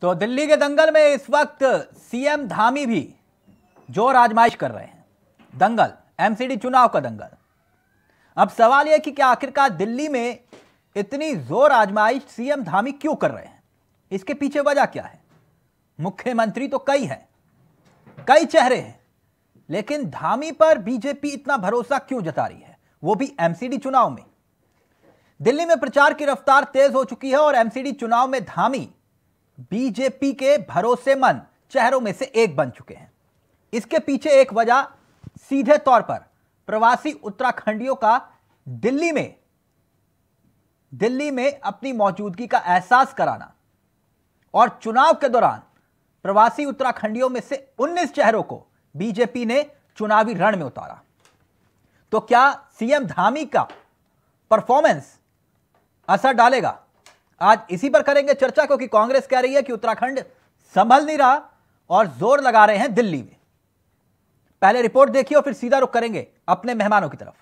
तो दिल्ली के दंगल में इस वक्त सीएम धामी भी जोर आजमाइश कर रहे हैं। दंगल, एमसीडी चुनाव का दंगल। अब सवाल यह कि क्या आखिरकार दिल्ली में इतनी जोर आजमाइश सीएम धामी क्यों कर रहे हैं? इसके पीछे वजह क्या है? मुख्यमंत्री तो कई हैं, कई चेहरे हैं, लेकिन धामी पर बीजेपी इतना भरोसा क्यों जता रही है, वो भी एमसीडी चुनाव में? दिल्ली में प्रचार की रफ्तार तेज हो चुकी है और एमसीडी चुनाव में धामी बीजेपी के भरोसेमंद चेहरों में से एक बन चुके हैं। इसके पीछे एक वजह सीधे तौर पर प्रवासी उत्तराखंडियों का दिल्ली में अपनी मौजूदगी का एहसास कराना और चुनाव के दौरान प्रवासी उत्तराखंडियों में से 19 चेहरों को बीजेपी ने चुनावी रण में उतारा। तो क्या सीएम धामी का परफॉर्मेंस असर डालेगा? आज इसी पर करेंगे चर्चा, क्योंकि कांग्रेस कह रही है कि उत्तराखंड संभल नहीं रहा और जोर लगा रहे हैं दिल्ली में। पहले रिपोर्ट देखिए और फिर सीधा रुख करेंगे अपने मेहमानों की तरफ।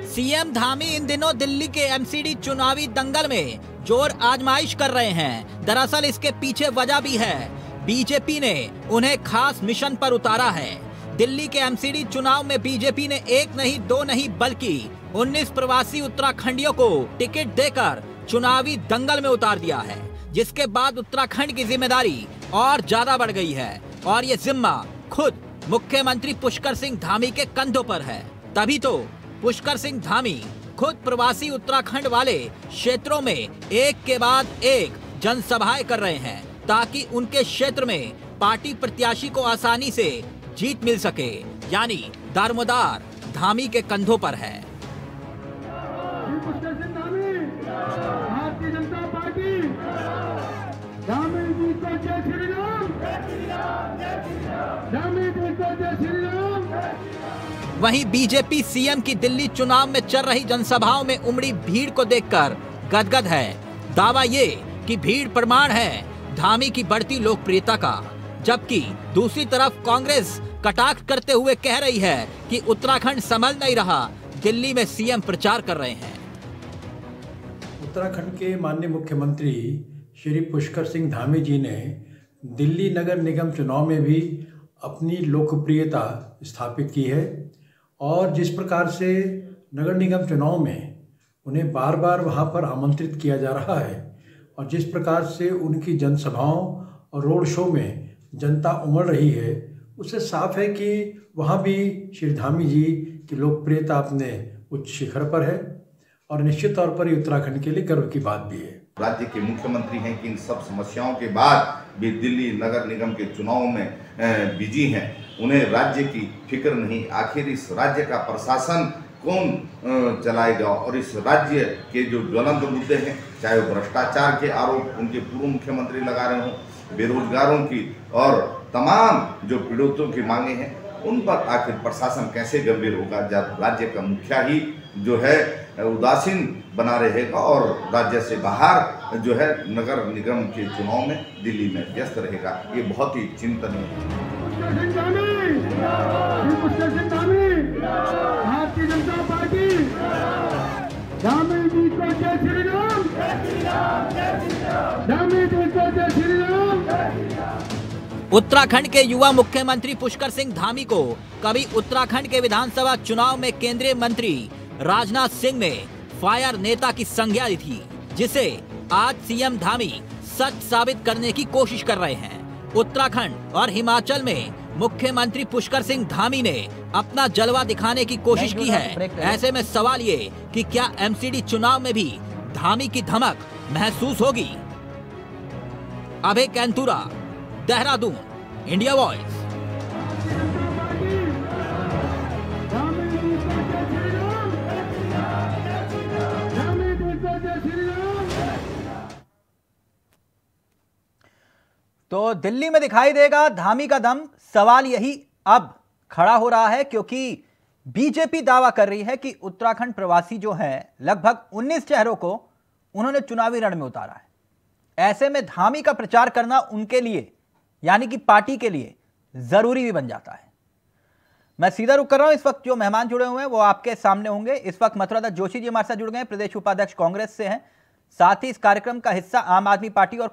सीएम धामी इन दिनों दिल्ली के एमसीडी चुनावी दंगल में जोर आजमाइश कर रहे हैं। दरअसल इसके पीछे वजह भी है। बीजेपी ने उन्हें खास मिशन पर उतारा है। दिल्ली के एमसीडी चुनाव में बीजेपी ने एक नहीं, दो नहीं, बल्कि 19 प्रवासी उत्तराखंडियों को टिकट देकर चुनावी दंगल में उतार दिया है, जिसके बाद उत्तराखंड की जिम्मेदारी और ज्यादा बढ़ गई है और ये जिम्मा खुद मुख्यमंत्री पुष्कर सिंह धामी के कंधों पर है। तभी तो पुष्कर सिंह धामी खुद प्रवासी उत्तराखंड वाले क्षेत्रों में एक के बाद एक जनसभाएं कर रहे हैं, ताकि उनके क्षेत्र में पार्टी प्रत्याशी को आसानी से जीत मिल सके। यानी दारोमदार धामी के कंधों पर है। भारतीय जनता पार्टी, धामी जी को जय श्री राम, धामी जी को जय श्री राम। वहीं बीजेपी सीएम की दिल्ली चुनाव में चल रही जनसभाओं में उमड़ी भीड़ को देखकर गदगद है। दावा ये कि भीड़ प्रमाण है धामी की बढ़ती लोकप्रियता का, जबकि दूसरी तरफ कांग्रेस कटाक्ष करते हुए कह रही है कि उत्तराखंड संभल नहीं रहा, दिल्ली में सीएम प्रचार कर रहे हैं। उत्तराखंड के माननीय मुख्यमंत्री श्री पुष्कर सिंह धामी जी ने दिल्ली नगर निगम चुनाव में भी अपनी लोकप्रियता स्थापित की है और जिस प्रकार से नगर निगम चुनाव में उन्हें बार बार वहां पर आमंत्रित किया जा रहा है और जिस प्रकार से उनकी जनसभाओं और रोड शो में जनता उमड़ रही है, उससे साफ है कि वहाँ भी श्री धामी जी की लोकप्रियता अपने उच्च शिखर पर है और निश्चित तौर पर ये उत्तराखंड के लिए गर्व की बात भी है। राज्य के मुख्यमंत्री हैं कि इन सब समस्याओं के बाद भी दिल्ली नगर निगम के चुनाव में बिजी हैं। उन्हें राज्य की फिक्र नहीं। आखिर इस राज्य का प्रशासन कौन चलाएगा और इस राज्य के जो ज्वलंत मुद्दे हैं, चाहे वो भ्रष्टाचार के आरोप उनके पूर्व मुख्यमंत्री लगा रहे हों, बेरोजगारों की और तमाम जो पीड़ितों की मांगे हैं, उन पर आखिर प्रशासन कैसे गंभीर होगा जब राज्य का मुखिया ही जो है उदासीन बना रहेगा और राज्य से बाहर जो है नगर निगम के चुनाव में दिल्ली में व्यस्त रहेगा। ये बहुत ही चिंतनीय है। भारतीय जनता पार्टी, धामी जी को जय श्री राम, धामी जी को जय श्री राम। उत्तराखंड के युवा मुख्यमंत्री पुष्कर सिंह धामी को कभी उत्तराखंड के विधानसभा चुनाव में केंद्रीय मंत्री राजनाथ सिंह ने फायर नेता की संज्ञा दी थी, जिसे आज सीएम धामी सच साबित करने की कोशिश कर रहे हैं। उत्तराखंड और हिमाचल में मुख्यमंत्री पुष्कर सिंह धामी ने अपना जलवा दिखाने की कोशिश की है। ऐसे में सवाल ये कि क्या एमसीडी चुनाव में भी धामी की धमक महसूस होगी? अभय कैंतुरा, देहरादून, इंडिया वॉइस। तो दिल्ली में दिखाई देगा धामी का दम। सवाल यही अब खड़ा हो रहा है, क्योंकि बीजेपी दावा कर रही है कि उत्तराखंड प्रवासी जो हैं, लगभग 19 चेहरों को उन्होंने चुनावी रण में उतारा है। ऐसे में धामी का प्रचार करना उनके लिए, यानी कि पार्टी के लिए, जरूरी भी बन जाता है। मैं सीधा रुक कर रहा हूं। इस वक्त जो मेहमान जुड़े हुए हैं वो आपके सामने होंगे। इस वक्त मथुरादास जोशी जी हमारे साथ जुड़ गए हैं, प्रदेश उपाध्यक्ष कांग्रेस से हैं। साथ ही इस कार्यक्रम का हिस्सा आम आदमी पार्टी और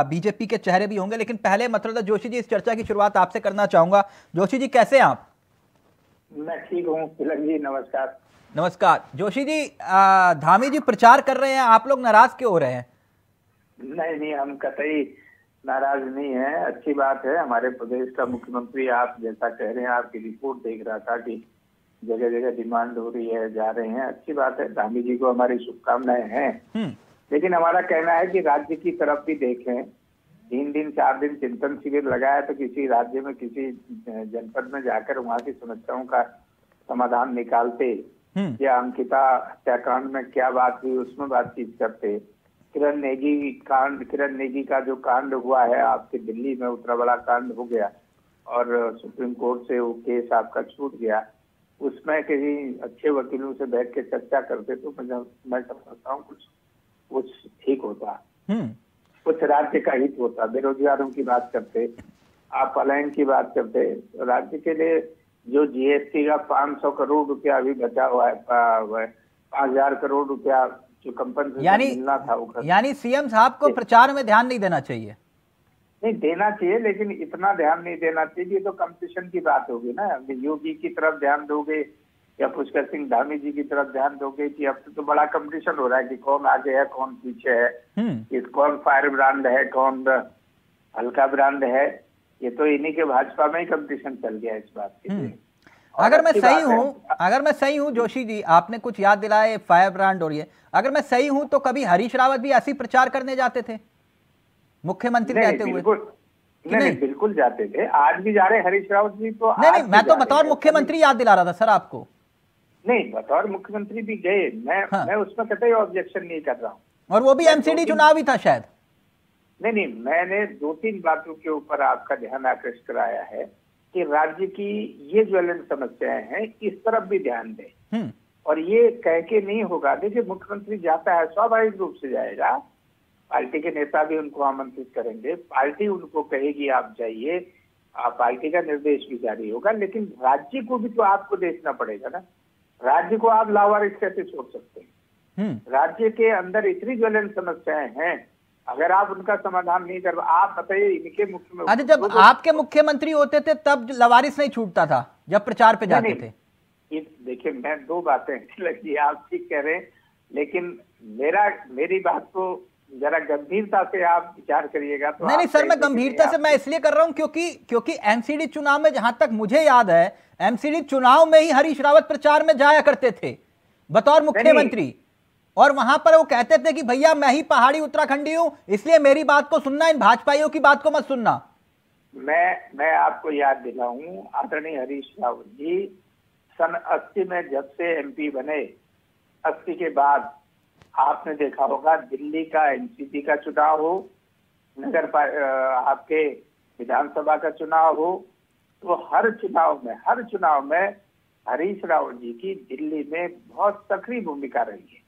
बीजेपी के चेहरे भी होंगे। लेकिन पहले मथुरादास जोशी जी, इस चर्चा की शुरुआत आपसे करना चाहूंगा। जोशी जी, कैसे हैं आप? मैं ठीक हूँ तिलक जी, नमस्कार। नमस्कार। जोशी जी, धामी जी प्रचार कर रहे हैं, आप लोग नाराज क्यों हो रहे हैं? नहीं, हम कतई नाराज नहीं है। अच्छी बात है। हमारे प्रदेश का मुख्यमंत्री, आप जैसा कह रहे हैं, आपकी रिपोर्ट देख रहा था कि जगह जगह डिमांड हो रही है, जा रहे हैं, अच्छी बात है। धामी जी को हमारी शुभकामनाएं हैं। लेकिन हमारा कहना है कि राज्य की तरफ भी देखें। 3 दिन 4 दिन चिंतन शिविर लगाया तो किसी राज्य में, किसी जनपद में जाकर वहाँ की समस्याओं का समाधान निकालते, या अंकिता हत्याकांड में क्या बात हुई उसमें बातचीत करते। किरण नेगी का जो कांड हुआ है आपके दिल्ली में, उतना बड़ा कांड हो गया और सुप्रीम कोर्ट से वो केस आपका छूट गया, उसमें किसी अच्छे वकीलों से बैठ के चर्चा करते तो मैं समझता हूँ कुछ ठीक होता, कुछ राज्य का हित होता। बेरोजगारों की बात करते, आप पलायन की बात करते। राज्य के लिए जो जीएसटी का 500 करोड़ रुपया अभी बचा हुआ है, 5000 करोड़ रुपया जो कंपनसेशन मिलना था, यानी सीएम साहब को प्रचार में ध्यान नहीं देना चाहिए? नहीं देना चाहिए, लेकिन इतना ध्यान नहीं देना चाहिए। ये तो कंपटीशन की बात होगी ना। योगी की तरफ ध्यान दोगे या पुष्कर सिंह धामी जी की तरफ ध्यान दोगे कि अब तो बड़ा कंपटीशन हो रहा है कि कौन आगे है, कौन पीछे है, कौन फायर ब्रांड है, कौन हल्का ब्रांड है। ये तो इन्हीं के भाजपा में ही कंपटीशन चल गया इस बात के लिए। अगर मैं सही हूँ जोशी जी, आपने कुछ याद दिलाए फायर ब्रांड और ये, अगर मैं सही हूं तो कभी हरीश रावत भी ऐसी प्रचार करने जाते थे मुख्यमंत्री रहते हुए? नहीं, बिल्कुल जाते थे, आज भी जा रहे हरीश रावत जी तो। नहीं, मैं तो बतौर मुख्यमंत्री याद दिला रहा था सर आपको। नहीं, बतौर मुख्यमंत्री भी गए, मैं उसमें कतई ऑब्जेक्शन नहीं कर रहा हूँ। और वो भी एमसीडी चुनाव ही था शायद। नहीं, मैंने 2-3 बातों के ऊपर आपका ध्यान आकृष्ट कराया है कि राज्य की ये ज्वलंत समस्याएं हैं, इस तरफ भी ध्यान दें। और ये कह के नहीं होगा। देखिए, मुख्यमंत्री जाता है, स्वाभाविक रूप से जाएगा, पार्टी के नेता भी उनको आमंत्रित करेंगे, पार्टी उनको कहेगी आप जाइए, पार्टी का निर्देश भी जारी होगा। लेकिन राज्य को भी तो आपको देखना पड़ेगा ना। राज्य को आप लावारिस कैसे छोड़ सकते हैं? राज्य के अंदर इतनी ज्वलंत समस्याएं हैं, अगर आप उनका समाधान नहीं कर, आप बताइए इनके मुख्यमंत्री। अच्छा, जब आपके मुख्यमंत्री होते थे तब लवारिस नहीं छूटता था, जब प्रचार पे जाते थे? देखिए, मैं 2 बातें लगी, आप ठीक कह रहे हैं, लेकिन मेरी बात को जरा गंभीरता से आप विचार करिएगा तो। नहीं सर, मैं गंभीरता से मैं इसलिए कर रहा हूं क्योंकि एमसीडी चुनाव में, जहां तक मुझे याद है, एमसीडी चुनाव में ही हरीश रावत प्रचार में जाया करते थे बतौर मुख्यमंत्री, और वहां पर वो कहते थे कि भैया मैं ही पहाड़ी उत्तराखंडी हूं, इसलिए मेरी बात को सुनना, इन भाजपाइयों की बात को मत सुनना। मैं आपको याद दिलाऊं, आदरणीय हरीश रावत जी सन 80 में जब से एमपी बने, 80 के बाद आपने देखा होगा दिल्ली का एनसीपी का चुनाव हो, आपके विधानसभा का चुनाव हो, तो हर चुनाव में हरीश रावत जी की दिल्ली में बहुत सक्रिय भूमिका रही है,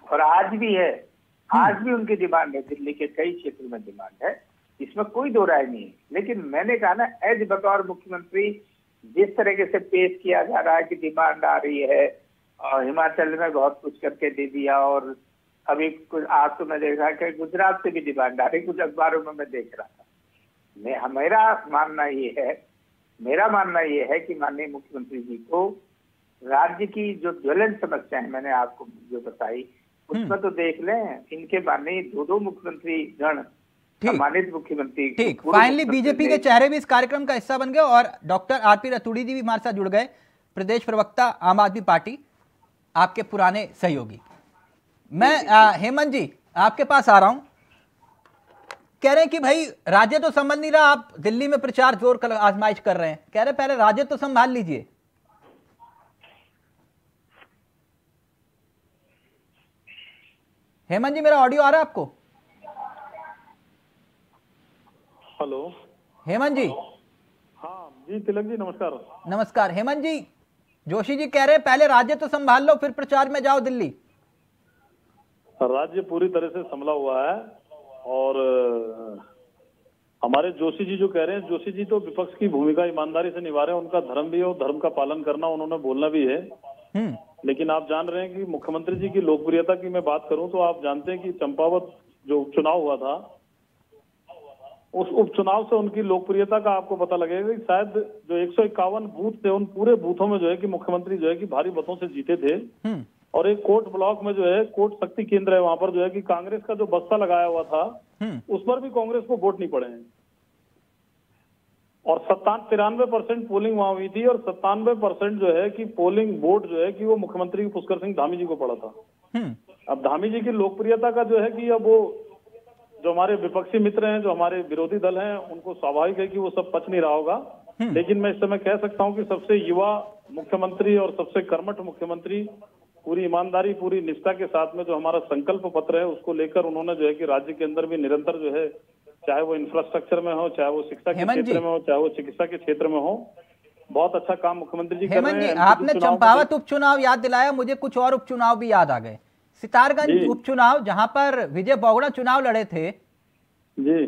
और आज भी है। आज भी उनकी डिमांड है, दिल्ली के कई क्षेत्र में डिमांड है, इसमें कोई दो राय नहीं है। लेकिन मैंने कहा ना, एज बतौर मुख्यमंत्री जिस तरीके से पेश किया जा रहा है कि डिमांड आ रही है, और हिमाचल में बहुत कुछ करके दे दिया, और अभी कुछ आज तो मैं देख रहा कि गुजरात से भी डिमांड आ रही, कुछ अखबारों में मैं देख रहा था। मेरा मानना ये है कि माननीय मुख्यमंत्री जी को राज्य की जो ज्वलंत समस्या है, मैंने आपको जो बताई, उसमें तो देख लें। इनके माननीय 2 मुख्यमंत्री गण, सम्मानित मुख्यमंत्री, ठीक, फाइनली बीजेपी के चेहरे भी इस कार्यक्रम का हिस्सा बन गए, और डॉक्टर आरपी रतूड़ी जी भी हमारे साथ जुड़ गए, प्रदेश प्रवक्ता आम आदमी पार्टी, आपके पुराने सहयोगी। मैं हेमंत जी आपके पास आ रहा हूं। कह रहे हैं कि भाई राज्य तो संभल नहीं रहा, आप दिल्ली में प्रचार जोर आजमाइश कर रहे हैं, कह रहे पहले राज्य तो संभाल लीजिए। हेमंत जी, मेरा ऑडियो आ रहा है आपको? हेलो हेमंत जी। हाँ जी, तिलक जी नमस्कार। नमस्कार हेमंत जी, जोशी जी कह रहे हैं पहले राज्य तो संभाल लो, फिर प्रचार में जाओ दिल्ली। राज्य पूरी तरह से संभला हुआ है, और हमारे जोशी जी जो कह रहे हैं, जोशी जी तो विपक्ष की भूमिका ईमानदारी से निभा रहे हैं, उनका धर्म भी है और धर्म का पालन करना, उन्होंने बोलना भी है। लेकिन आप जान रहे हैं कि मुख्यमंत्री जी की लोकप्रियता की मैं बात करूं तो आप जानते हैं कि चंपावत जो उपचुनाव हुआ था, उस उपचुनाव से उनकी लोकप्रियता का आपको पता लगेगा कि शायद जो 151 बूथ थे, उन पूरे बूथों में जो है कि मुख्यमंत्री जो है कि भारी मतों से जीते थे। और एक कोट ब्लॉक में जो है कोट शक्ति केंद्र है, वहां पर जो है कि कांग्रेस का जो बस्ता लगाया हुआ था उस पर भी कांग्रेस को वोट नहीं पड़े हैं। और 93% पोलिंग वहां हुई थी और 97% जो है कि पोलिंग वोट जो है कि वो मुख्यमंत्री पुष्कर सिंह धामी जी को पड़ा था। अब धामी जी की लोकप्रियता का जो है कि अब वो जो हमारे विपक्षी मित्र हैं, जो हमारे विरोधी दल हैं, उनको स्वाभाविक है कि वो सब पच नहीं रहा होगा। लेकिन मैं इस समय कह सकता हूं कि सबसे युवा मुख्यमंत्री और सबसे कर्मठ मुख्यमंत्री, पूरी ईमानदारी पूरी निष्ठा के साथ में जो हमारा संकल्प पत्र है उसको लेकर उन्होंने जो है कि राज्य के अंदर भी निरंतर जो है, चाहे वो इंफ्रास्ट्रक्चर में हो, चाहे वो शिक्षा के क्षेत्र में हो, चाहे वो चिकित्सा के क्षेत्र में हो, बहुत अच्छा काम मुख्यमंत्री जी कर रहे हैं। आपने चंपावत उपचुनाव याद दिलाया, मुझे कुछ और उपचुनाव भी याद आ गए। सितारगंज उपचुनाव जहां पर विजय बोगड़ा चुनाव लड़े थे जी,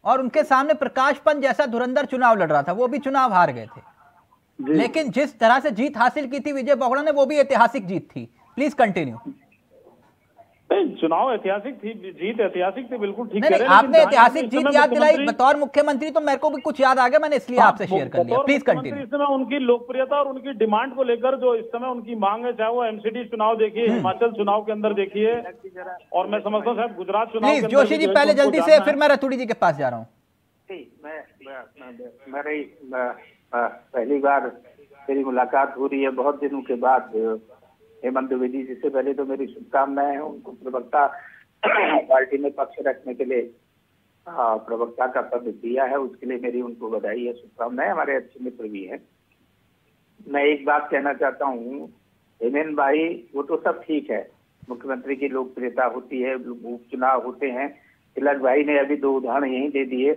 और उनके सामने प्रकाश पंत जैसा धुरंधर चुनाव लड़ रहा था, वो भी चुनाव हार गए थे। लेकिन जिस तरह से जीत हासिल की थी विजय बोगड़ा ने, वो भी ऐतिहासिक जीत थी। Please continue. चुनाव ऐतिहासिक थी, जीत ऐतिहासिक थी, बिल्कुल ठीक नहीं, आपने ऐतिहासिक जीत याद दिलाई बतौर मुख्यमंत्री, तो मेरे को भी कुछ याद आ गया, मैंने इसलिए आपसे शेयर कर लिया। Please continue. इस समय उनकी लोकप्रियता और उनकी डिमांड को लेकर जो इस समय उनकी मांग है, चाहे वो एमसीडी चुनाव देखिए, हिमाचल चुनाव के अंदर देखिए, और मैं समझता हूँ शायद गुजरात चुनाव। प्लीज जोशी जी पहले जल्दी से, फिर मैं रतूड़ी जी के पास जा रहा हूँ। पहली बार मेरी मुलाकात हो रही है बहुत दिनों के बाद हेमंत द्विवेदी जी से। पहले तो मेरी शुभकामनाएं हैं, उनको प्रवक्ता पार्टी में पक्ष रखने के लिए प्रवक्ता का पद दिया है, उसके लिए मेरी उनको बधाई है, शुभकामनाएं। हमारे अच्छे मित्र भी हैं। मैं एक बात कहना चाहता हूँ, हेमंत भाई वो तो सब ठीक है, मुख्यमंत्री की लोकप्रियता होती है, उपचुनाव होते हैं। तिलक भाई ने अभी 2 उदाहरण यही दे दिए।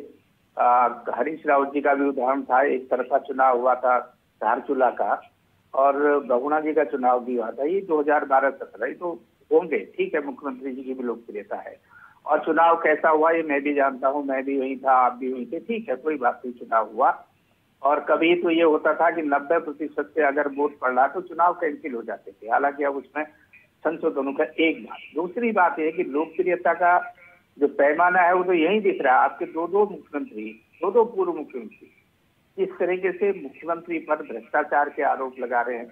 हरीश रावत जी का भी उदाहरण था, एक तरफा चुनाव हुआ था धारचूला का, और बहुगुणा जी का चुनाव भी हुआ था। ये 2012-17 तो होंगे, ठीक है, मुख्यमंत्री जी की भी लोकप्रियता है। और चुनाव कैसा हुआ ये मैं भी जानता हूँ, मैं भी वहीं था, आप भी वहीं थे, ठीक है, कोई बात नहीं, चुनाव हुआ। और कभी तो ये होता था कि 90% से अगर वोट पड़ रहा तो चुनाव कैंसिल हो जाते थे। हालांकि अब उसमें संशोधनों का एक बात। दूसरी बात यह कि लोकप्रियता का जो पैमाना है वो तो यही दिख रहा है। आपके दो मुख्यमंत्री, दो पूर्व मुख्यमंत्री इस तरीके से मुख्यमंत्री पर भ्रष्टाचार के आरोप लगा रहे हैं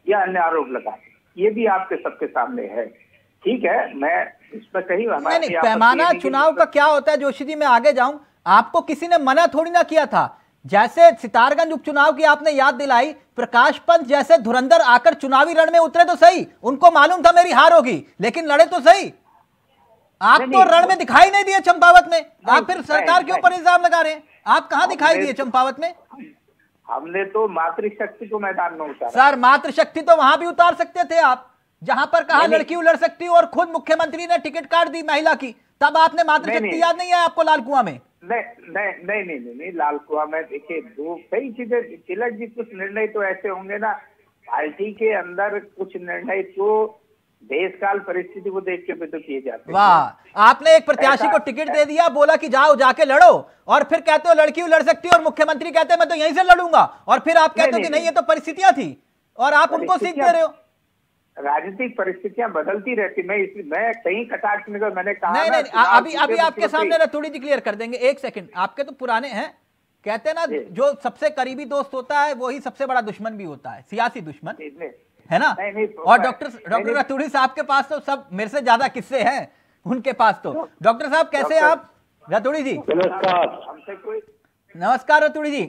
या अन्य आरोप लगा रहे हैं, ये भी आपके सबके सामने है। ठीक है, मैं इस पर कहीं नहीं, पैमाना चुनाव का क्या होता है जोशी जी, मैं आगे जाऊं, आपको किसी ने मना थोड़ी ना किया था। जैसे सितारगंज उपचुनाव की आपने याद दिलाई, प्रकाश पंत जैसे धुरंधर आकर चुनावी रण में उतरे तो सही, उनको मालूम था मेरी हार होगी, लेकिन लड़े तो सही। आप तो रण में दिखाई नहीं दिए चंपावत में, आप फिर सरकार के ऊपर इल्जाम लगा रहे हैं। आप कहां दिखाई दिए चंपावत में? हमने तो मातृशक्ति को मैदान में उतारा। सर मातृशक्ति तो वहां भी उतार सकते थे आप, जहां पर कहा लड़की लड़ सकती और खुद मुख्यमंत्री ने टिकट काट दी महिला की, तब आपने मातृशक्ति याद नहीं है आपको लाल कुआं में? नहीं, लाल कुआं में देखिए दो कई चीजें। तिलक जी कुछ निर्णय तो ऐसे होंगे ना, पार्टी के अंदर कुछ निर्णय तो देश काल परिस्थिति को देख के तो किए जाते हैं। वाह, आपने एक प्रत्याशी को टिकट दे दिया, बोला कि जाओ जाके लड़ो, और फिर कहते हो लड़की लड़ सकती है और मुख्यमंत्री कहते हैं मैं तो यहीं से लड़ूंगा, और फिर आप कहते हो कि नहीं ये तो परिस्थितियां थी, और आप उनको सीख दे रहे हो। राजनीतिक परिस्थितियां बदलती रहती। मैं कहीं कटाक्ष में मैंने कहा नहीं, अभी आपके सामने रतूड़ी जी क्लियर कर देंगे। एक सेकंड, आपके तो पुराने हैं, कहते हैं ना जो सबसे करीबी दोस्त होता है वही सबसे बड़ा दुश्मन भी होता है, सियासी दुश्मन, है ना? और डॉक्टर रतूड़ी साहब के पास तो सब मेरे से ज्यादा किस्से हैं उनके पास तो। डॉक्टर साहब कैसे हैं आप? रतूड़ी जी नमस्कार। रतूड़ी जी,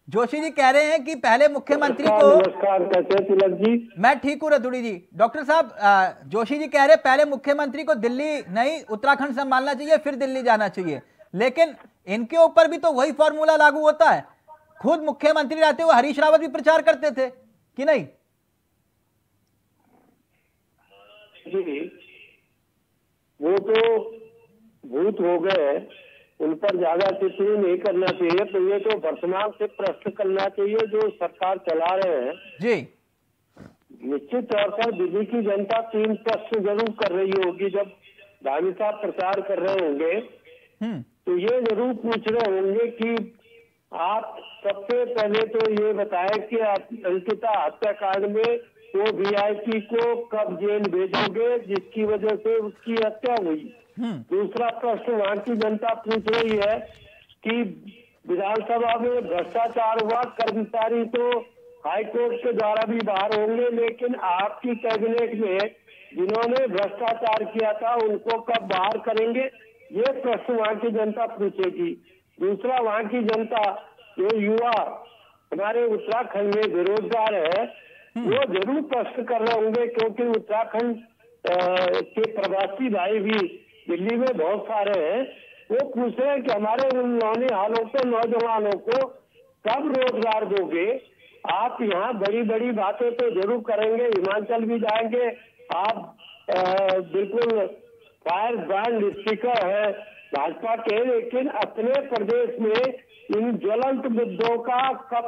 जोशी जी कह रहे हैं कि पहले मुख्यमंत्री को। नमस्कार, कैसे तिलक जी? मैं ठीक हूँ रतूड़ी जी। डॉक्टर साहब, जोशी जी कह रहे हैं पहले मुख्यमंत्री को दिल्ली नहीं उत्तराखंड संभालना चाहिए, फिर दिल्ली जाना चाहिए, लेकिन इनके ऊपर भी तो वही फॉर्मूला लागू होता है। खुद मुख्यमंत्री रहते हुए हरीश रावत भी प्रचार करते थे कि नहीं? जी, वो तो भूत हो गए, उन पर ज्यादा टिप्पणी नहीं करना चाहिए। तो ये तो वर्तमान से प्रश्न करना चाहिए जो सरकार चला रहे हैं जी। निश्चित तौर पर दिल्ली की जनता 3 प्रश्न जरूर कर रही होगी जब धामी साहब प्रचार कर रहे होंगे तो ये जरूर पूछ रहे होंगे कि आप सबसे पहले तो ये बताएं कि आप अंकिता हत्याकांड में वो वीआईपी को कब जेल भेजोगे जिसकी वजह से उसकी हत्या हुई। दूसरा प्रश्न वहाँ की जनता पूछ रही है कि विधानसभा में भ्रष्टाचार हुआ, कर्मचारी तो हाईकोर्ट के द्वारा भी बाहर होंगे, लेकिन आपकी कैबिनेट में जिन्होंने भ्रष्टाचार किया था उनको कब बाहर करेंगे, ये प्रश्न वहाँ की जनता पूछेगी। दूसरा, वहाँ की जनता जो युवा हमारे उत्तराखंड में बेरोजगार है वो जरूर प्रश्न कर रहे होंगे, क्योंकि उत्तराखंड के प्रवासी भाई भी दिल्ली में बहुत सारे हैं। वो पूछ रहे हैं कि हमारे उन नौनिहालों को, नौजवानों को कब रोजगार दोगे। आप यहाँ बड़ी बड़ी बातें तो जरूर करेंगे, हिमाचल भी जाएंगे, आप बिल्कुल फायर ब्रांड स्पीकर है भाजपा के, लेकिन अपने प्रदेश में इन ज्वलंत मुद्दों का कब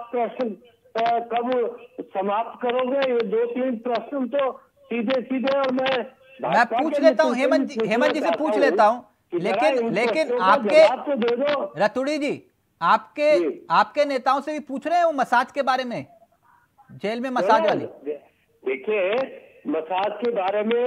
समाप्त करोगे। ये 2-3 प्रश्न तो सीधे सीधे, और मैं पूछ लेता हूँ हेमंत जी से पूछ लेता हूँ, लेकिन आपके रतुड़ी जी आपके नेताओं से भी पूछ रहे हैं वो मसाज के बारे में, जेल में मसाज वाली। देखिए, मसाज के बारे में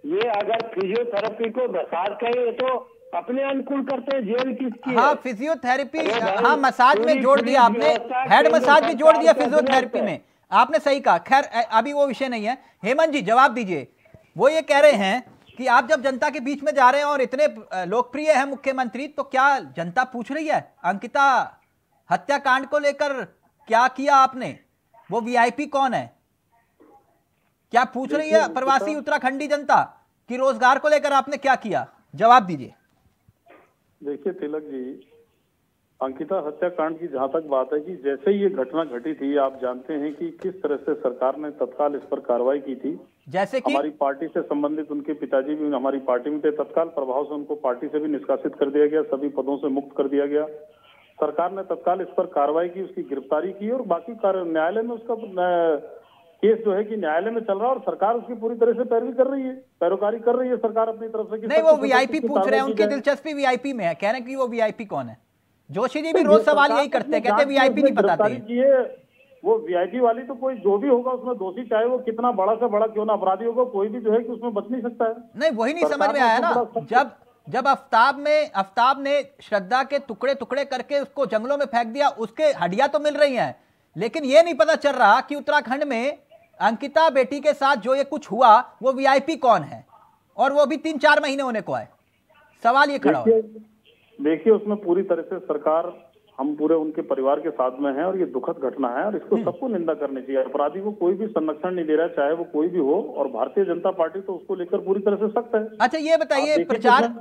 ये अगर फिजियोथेरेपी को मसाज कहे तो अपने अनुकूल करते हैं, जेल किसकी? हाँ, फिजियोथेरेपी, हाँ मसाज में जोड़ दिया आपने, हेड मसाज भी जोड़ दिया फिजियोथेरेपी में, आपने सही कहा। खैर अभी वो विषय नहीं है। हेमंत जी जवाब दीजिए। वो ये कह रहे हैं कि आप जब जनता के बीच में जा रहे हैं और इतने लोकप्रिय हैं मुख्यमंत्री, तो क्या जनता पूछ रही है अंकिता हत्याकांड को लेकर क्या किया आपने, वो वीआईपी कौन है, क्या पूछ रही है प्रवासी उत्तराखंडी जनता कि रोजगार को लेकर आपने क्या किया? जवाब दीजिए। देखिए तिलक जी, अंकिता हत्याकांड की जहां तक बात है कि जैसे ही ये घटना घटी थी, आप जानते हैं कि किस तरह से सरकार ने तत्काल इस पर कार्रवाई की थी। जैसे कि हमारी पार्टी से संबंधित उनके पिताजी भी हमारी पार्टी में थे, तत्काल प्रभाव से उनको पार्टी से भी निष्कासित कर दिया गया, सभी पदों से मुक्त कर दिया गया। सरकार ने तत्काल इस पर कार्रवाई की, उसकी गिरफ्तारी की, और बाकी न्यायालय में उसका केस जो है कि न्यायालय में चल रहा है और सरकार उसकी पूरी तरह से पैरवी कर रही है, पैरोकारी कर रही है सरकार अपनी तरफ से। नहीं, वो वीआईपी पूछ रहे हैं, उनकी दिलचस्पी वीआईपी में है, कह रहे हैं कि वो वीआईपी कौन है। जोशी जी भी रोज सवाल यही करते हैं, कहते हैं वीआईपी नहीं बताते। वो वीआईपी वाली तो कोई जो भी होगा उसमें दोषी, चाहे वो कितना बड़ा से बड़ा क्यों ना अपराधी होगा, कोई भी जो है कि उसमें बच नहीं सकता है। नहीं, वही नहीं समझ में आया ना, जब आफ्ताब ने श्रद्धा के टुकड़े टुकड़े करके उसको जंगलों में फेंक दिया, उसके हड्डियां तो मिल रही हैं, लेकिन ये नहीं पता चल रहा कि उत्तराखंड में अंकिता बेटी के साथ जो ये कुछ हुआ वो वीआईपी कौन है, और वो भी 3-4 महीने होने को आए। सवाल ये खड़ा हो। देखिए, उसमें पूरी तरह से सरकार, हम पूरे उनके परिवार के साथ में हैं, और ये दुखद घटना है और इसको सबको निंदा करनी चाहिए। अपराधी को कोई भी संरक्षण नहीं दे रहा है, चाहे वो कोई भी हो, और भारतीय जनता पार्टी तो उसको लेकर पूरी तरह से सख्त है। अच्छा, ये बताइए, प्रचार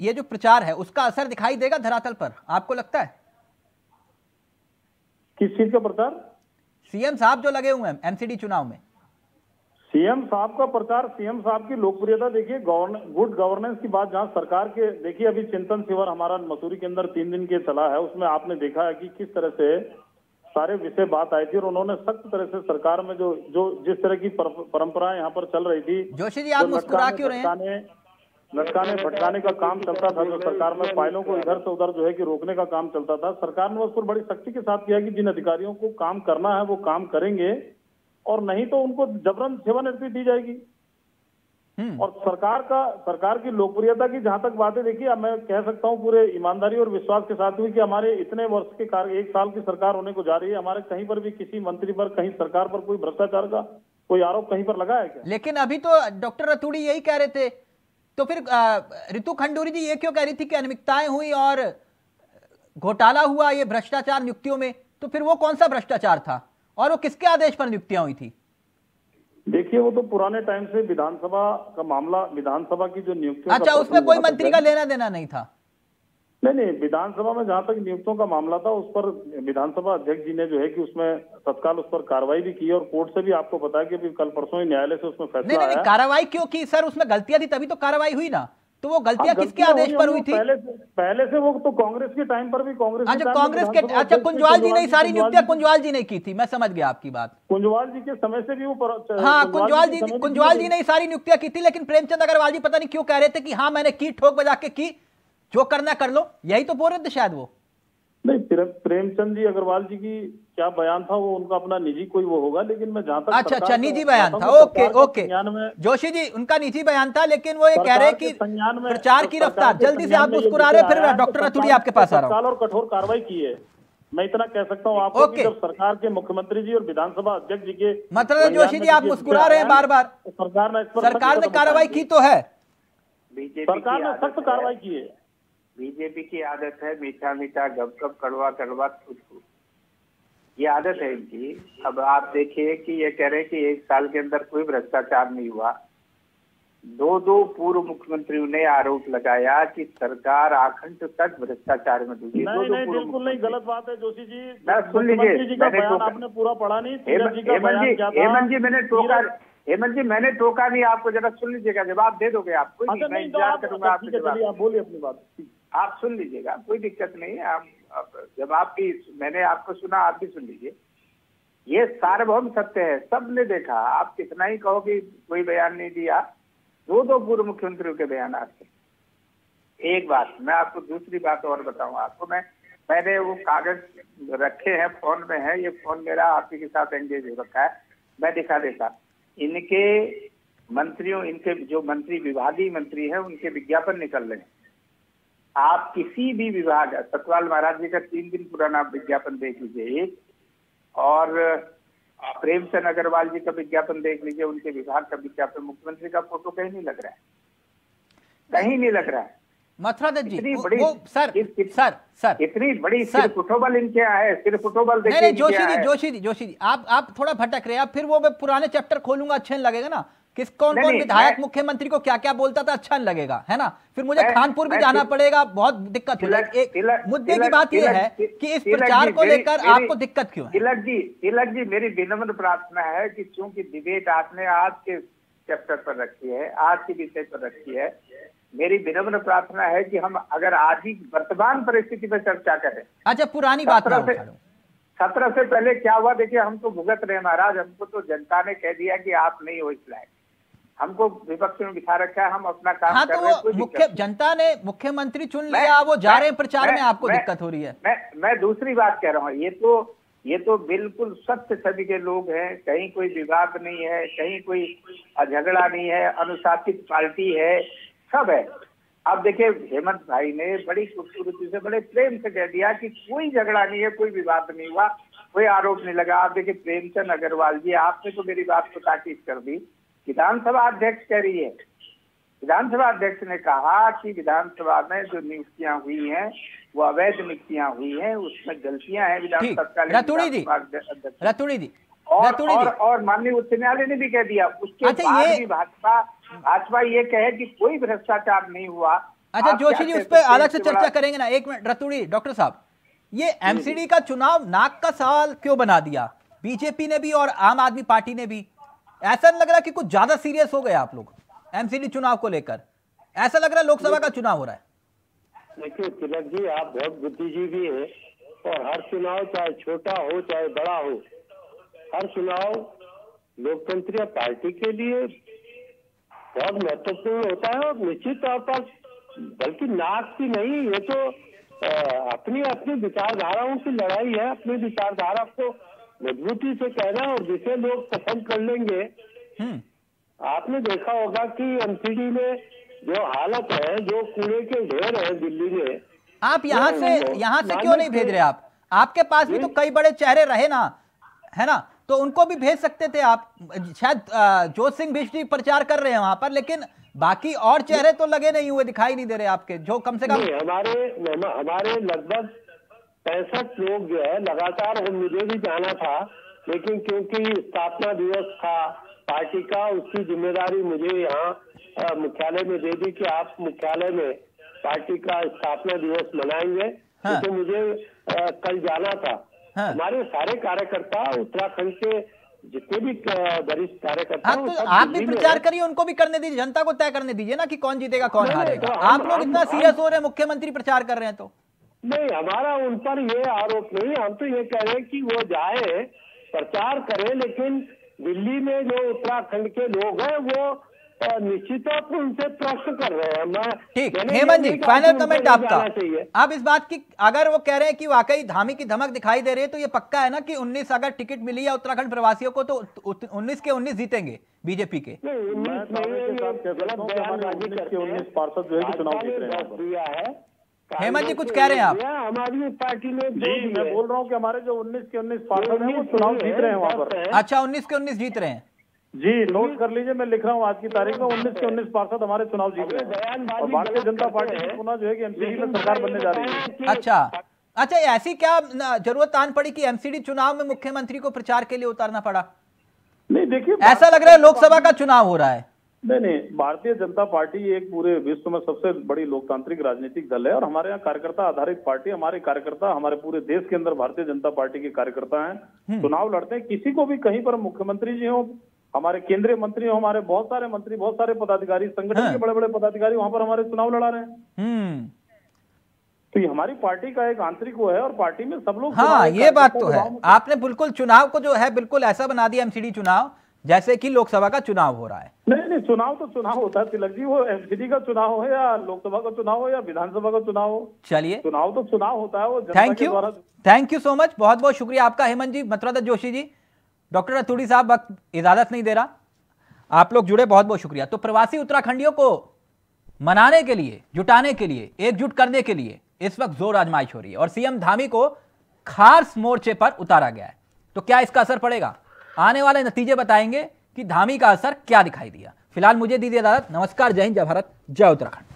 ये जो प्रचार है उसका असर दिखाई देगा धरातल पर, आपको लगता है? किस चीज का प्रचार? सीएम साहब जो लगे हुए हैं एमसीडी चुनाव में, सीएम साहब का प्रचार, सीएम साहब की लोकप्रियता देखिए, गुड गवर्नेंस की बात जहां सरकार के, देखिए अभी चिंतन शिविर हमारा मसूरी के अंदर 3 दिन के चला है, उसमें आपने देखा है कि किस तरह से सारे विषय बात आई थी, और उन्होंने सख्त तरह से सरकार में जो जिस तरह की परंपराएं यहाँ पर चल रही थी। जोशी जी, आप मुस्कुरा क्यों रहे हैं? लटकाने भटकाने का काम चलता था, जो सरकार में फाइलों को इधर से उधर जो है कि रोकने का काम चलता था, सरकार ने उस पर बड़ी सख्ती के साथ किया कि जिन अधिकारियों को काम करना है वो काम करेंगे, और नहीं तो उनको जबरन सेवानिवृत्ति दी जाएगी। और सरकार की लोकप्रियता की जहां तक बातें, देखिए अब मैं कह सकता हूं पूरे ईमानदारी और विश्वास के साथ हुई कि हमारे इतने वर्ष के 1 साल की सरकार होने को जा रही है, हमारे कहीं पर भी किसी मंत्री पर, कहीं सरकार पर कोई भ्रष्टाचार का कोई आरोप कहीं पर लगा है क्या? लेकिन अभी तो डॉक्टर रतूड़ी यही कह रहे थे, तो फिर रितु खंडूरी जी ये क्यों कह रही थी कि अनियमितताएं हुई और घोटाला हुआ ये भ्रष्टाचार नियुक्तियों में? तो फिर वो कौन सा भ्रष्टाचार था और वो किसके आदेश पर नियुक्तियां हुई थी? देखिए, वो तो पुराने टाइम से विधानसभा का मामला, विधानसभा की जो नियुक्तियां, अच्छा, उसमें कोई मंत्री का लेना देना नहीं था? नहीं, विधानसभा में जहां तक नियुक्तियों का मामला था, उस पर विधानसभा अध्यक्ष जी ने जो है कि उसमें तत्काल उस पर कार्रवाई भी की, और कोर्ट से भी आपको पता है कि अभी कल परसों ही न्यायालय से उसमें फैसला आया। नहीं, कार्रवाई क्यों की सर? उसमें गलतियां थी तभी तो कार्रवाई हुई ना, तो वो गलतियां किसके आदेश पर हुई थी? पहले से वो तो कांग्रेस के टाइम पर भी, कांग्रेस अच्छा, कुंजवाल जी ने सारी नियुक्तियां कुंजवाल जी ने की थी, मैं समझ गया आपकी बात। कुंजवाल जी के समय से भी वो, हाँ, कुंजवाल जी ने सारी नियुक्तियां की थी, लेकिन प्रेमचंद अग्रवाल जी पता नहीं क्यों कह रहे थे कि हाँ मैंने की, ठोक बजा के की, जो करना कर लो, यही तो बोल रहे थे शायद वो। नहीं, प्रेमचंद जी अग्रवाल जी की क्या बयान था वो उनका अपना निजी कोई वो होगा, लेकिन मैं जहां तक अच्छा निजी बयान था, ओके ओके जोशी जी उनका निजी बयान था, लेकिन वो ये कह रहे हैं कि प्रचार की रफ्तार, जल्दी से आप मुस्कुरा रहे, फिर डॉक्टर रतूड़ी आपके पास आ रहा हूं। और कठोर कार्रवाई की है, मैं इतना कह सकता हूँ आपको कि जब सरकार के मुख्यमंत्री जी और विधानसभा अध्यक्ष जी के मतलब जोशी जी आप मुस्कुरा रहे हैं बार बार, सरकार ने कार्रवाई की तो है, सरकार ने सख्त कार्रवाई की है। बीजेपी की आदत है मीठा मीठा गप गप कड़वा कड़वा कुछ, ये आदत है इनकी। अब आप देखिए कि ये कह रहे हैं कि 1 साल के अंदर कोई भ्रष्टाचार नहीं हुआ। 2 पूर्व मुख्यमंत्रियों ने आरोप लगाया कि सरकार आखंड तक भ्रष्टाचार में डूबी। नहीं, बिल्कुल नहीं, गलत बात है जोशी जी। सुन लीजिए, आपने पूरा पढ़ा नहीं। हेमंत जी मैंने टोका नहीं आपको, जरा सुन लीजिएगा, जवाब दे दोगे आप? कोई नहीं, मैं इंतजार करूंगा आपके जवाब। आप बोलिए अपनी बात, आप सुन लीजिएगा, कोई दिक्कत नहीं है। आप जवाब की मैंने आपको सुना, आप भी सुन लीजिए। ये सार्वभौम सत्य है, सबने देखा। आप कितना ही कहो कि कोई बयान नहीं दिया, 2 पूर्व मुख्यमंत्रियों के बयान आते। एक बात मैं आपको, दूसरी बात और बताऊं आपको, मैंने वो कागज रखे हैं, फोन में है, ये फोन मेरा आप ही के साथ एंगेज हो रखा है, मैं दिखा देता। इनके मंत्रियों, इनके जो मंत्री विभागीय मंत्री हैं, उनके विज्ञापन निकल रहे हैं। आप किसी भी विभाग, सतपाल महाराज जी का 3 दिन पुराना विज्ञापन देख लीजिए एक, और प्रेमचंद अग्रवाल जी का विज्ञापन देख लीजिए, उनके विभाग का विज्ञापन। मुख्यमंत्री का फोटो कहीं नहीं लग रहा है, कहीं नहीं लग रहा है। मथुरा दत्त जी, इतनी बड़ी सर इतनी बड़ी सिरफुटोबल इनके यहाँ है, सिरफुटोबल देखिए। नहीं जोशी जी आप थोड़ा भटक रहे हैं। फिर वो मैं पुराने चैप्टर खोलूंगा, अच्छा नहीं लगेगा ना। कौन विधायक मुख्यमंत्री को क्या क्या बोलता था, अच्छा नहीं लगेगा, है ना। फिर मुझे खानपुर भी जाना पड़ेगा, बहुत दिक्कत हो जाएगी। एक मुद्दे की बात यह है कि इस प्रचार को लेकर आपको दिक्कत क्यों है? तिलक जी मेरी विनम्र प्रार्थना है कि चूंकि डिबेट आपने आज के चैप्टर पर रखी है, आज के विषय पर रखी है, मेरी विनम्र प्रार्थना है कि हम अगर आज ही वर्तमान परिस्थिति पर चर्चा करें। अच्छा, पुरानी बात 17 से पहले क्या हुआ देखिए, हम तो भुगत रहे महाराज। हमको तो जनता ने कह दिया कि आप नहीं हो इस लायक, हमको विपक्ष में बिठा रखा है, हम अपना काम कर रहे हैं। जनता ने मुख्यमंत्री चुन लिया, वो जा रहे हैं प्रचार में, आपको दिक्कत हो रही है। मैं दूसरी बात कह रहा हूँ, ये तो बिल्कुल सत्य सभी के लोग हैं, कहीं कोई विवाद नहीं है, कहीं कोई झगड़ा नहीं है, अनुशासित पार्टी है, सब है। अब देखिए हेमंत भाई ने बड़ी खूबसूरती से, बड़े प्रेम से कह दिया कि कोई झगड़ा नहीं है, कोई विवाद नहीं हुआ, कोई आरोप नहीं लगा। आप देखिए प्रेमचंद अग्रवाल जी, आपने तो मेरी बात को ताकीद कर दी। विधानसभा अध्यक्ष कह रही है, विधानसभा अध्यक्ष ने कहा कि विधानसभा में जो नियुक्तियां हुई हैं वो अवैध नियुक्तियां हुई हैं, उसमें गलतियां हैं विधानसभा। रतूड़ी जी और माननीय उच्च न्यायालय ने भी कह दिया। उसके बाद भी भाजपा ये कहे कि कोई भ्रष्टाचार नहीं हुआ। अच्छा जोशी जी, उस पर अलग से चर्चा करेंगे ना। एक मिनट रतूड़ी, डॉक्टर साहब, ये एमसीडी का चुनाव नाक का सवाल क्यों बना दिया बीजेपी ने भी और आम आदमी पार्टी ने भी? ऐसा नहीं लग रहा कि कुछ ज्यादा सीरियस हो गए आप लोग एमसीडी चुनाव को लेकर? ऐसा लग रहा है लोकसभा का चुनाव हो रहा है। देखिए तिलक जी, आप बहुत बुद्धिजीवी हैं, और हर चुनाव चाहे छोटा हो चाहे बड़ा हो, हर चुनाव लोकतंत्रीय पार्टी के लिए बहुत महत्वपूर्ण होता है। और निश्चित तौर पर, बल्कि नाक की नहीं, ये तो अपनी अपनी विचारधाराओं की लड़ाई है। अपनी विचारधारा को मजबूती से कहना, और जिसे लोग पसंद कर लेंगे। आपने देखा होगा कि एमसीडी में जो हालत है, जो कूड़े के ढेर है दिल्ली में, आप यहाँ से क्यों नहीं भेज रहे? आपके पास भी तो कई बड़े चेहरे रहे ना, है ना, तो उनको भी भेज सकते थे आप। शायद जोत सिंह बिष्ट प्रचार कर रहे हैं वहां पर, लेकिन बाकी और चेहरे तो लगे नहीं हुए, दिखाई नहीं दे रहे आपके, जो कम से कम हमारे लगभग 65 लोग जो है लगातार, मुझे भी जाना था, लेकिन क्योंकि स्थापना दिवस था पार्टी का, उसकी जिम्मेदारी मुझे यहाँ मुख्यालय में दे दी कि आप मुख्यालय में पार्टी का स्थापना दिवस मनाएंगे। तो मुझे कल जाना था। हमारे सारे कार्यकर्ता, उत्तराखंड के जितने भी वरिष्ठ कार्यकर्ता, तो आप भी प्रचार करिए, उनको भी करने दीजिए, जनता को तय करने दीजिए ना कि कौन जीतेगा कौन हारेगा। आप लोग इतना सीरियस हो रहे हैं, मुख्यमंत्री प्रचार कर रहे हैं तो। नहीं, हमारा उन पर ये आरोप नहीं, हम तो ये कह रहे हैं कि वो जाए, प्रचार करें, लेकिन दिल्ली में जो उत्तराखंड के लोग हैं वो निश्चित तौर पर उनसे प्रश्न कर रहे हैं। मैं ठीक, हेमंत जी फाइनल कमेंट आपका। आप इस बात की, अगर वो कह रहे हैं कि वाकई धामी की धमक दिखाई दे रही है, तो ये पक्का है ना कि 19 अगर टिकट मिली है उत्तराखंड प्रवासियों को तो 19 के 19 जीतेंगे बीजेपी के। 19 पार्षद जो है चुनाव जीत रहे हैं। हेमंत जी कुछ कह रहे हैं आप? हमारी पार्टी में जी मैं बोल रहा हूँ कि हमारे जो 19 के 19 पार्षद हैं वो चुनाव जीत रहे हैं वहाँ पर। अच्छा 19 के 19 जीत रहे हैं जी, नोट कर लीजिए, मैं लिख रहा हूँ आज की तारीख में 19 के 19 पार्षद हमारे चुनाव जीत रहे हैं और भारतीय जनता पार्टी की पुनः जो है कि एमसीडी में सरकार बनने जा रही है। अच्छा ऐसी क्या जरूरत आन पड़ी कि एमसीडी चुनाव में मुख्यमंत्री को प्रचार के लिए उतारना पड़ा? नहीं देखिए, ऐसा लग रहा है लोकसभा का चुनाव हो रहा है। नहीं, भारतीय जनता पार्टी एक पूरे विश्व में सबसे बड़ी लोकतांत्रिक राजनीतिक दल है और हमारे यहाँ कार्यकर्ता आधारित पार्टी। हमारे कार्यकर्ता हमारे पूरे देश के अंदर भारतीय जनता पार्टी के कार्यकर्ता हैं, चुनाव लड़ते हैं। किसी को भी कहीं पर मुख्यमंत्री जी हो, हमारे केंद्रीय मंत्री हो, हमारे बहुत सारे मंत्री, बहुत सारे पदाधिकारी, संगठन के बड़े बड़े पदाधिकारी वहां पर हमारे चुनाव लड़ा रहे हैं। तो ये हमारी पार्टी का एक आंतरिक वो है और पार्टी में सब लोग। हाँ ये बात तो है, आपने बिल्कुल चुनाव को जो है बिल्कुल ऐसा बना दिया एमसीडी चुनाव जैसे कि लोकसभा का चुनाव हो रहा है। नहीं, चुनाव तो चुनाव होता है तिलक जी, वो एमसीडी का चुनाव हो या लोकसभा का चुनाव हो या विधानसभा का चुनाव हो, चलिए चुनाव तो चुनाव होता है वो जनता के द्वारा। थैंक यू सो मच, बहुत बहुत शुक्रिया आपका हेमंत जी। मथुरा दत्त जोशी जी, डॉक्टर रतूड़ी साहब वक्त इजाजत नहीं दे रहा, आप लोग जुड़े, बहुत बहुत शुक्रिया। तो प्रवासी उत्तराखंडियों को मनाने के लिए, जुटाने के लिए, एकजुट करने के लिए इस वक्त जोर आजमाइश हो रही है और सीएम धामी को खास मोर्चे पर उतारा गया है। तो क्या इसका असर पड़ेगा? आने वाले नतीजे बताएंगे कि धामी का असर क्या दिखाई दिया। फिलहाल मुझे दीजिए इजाजत। नमस्कार, जय हिंद, जय भारत, जय उत्तराखंड।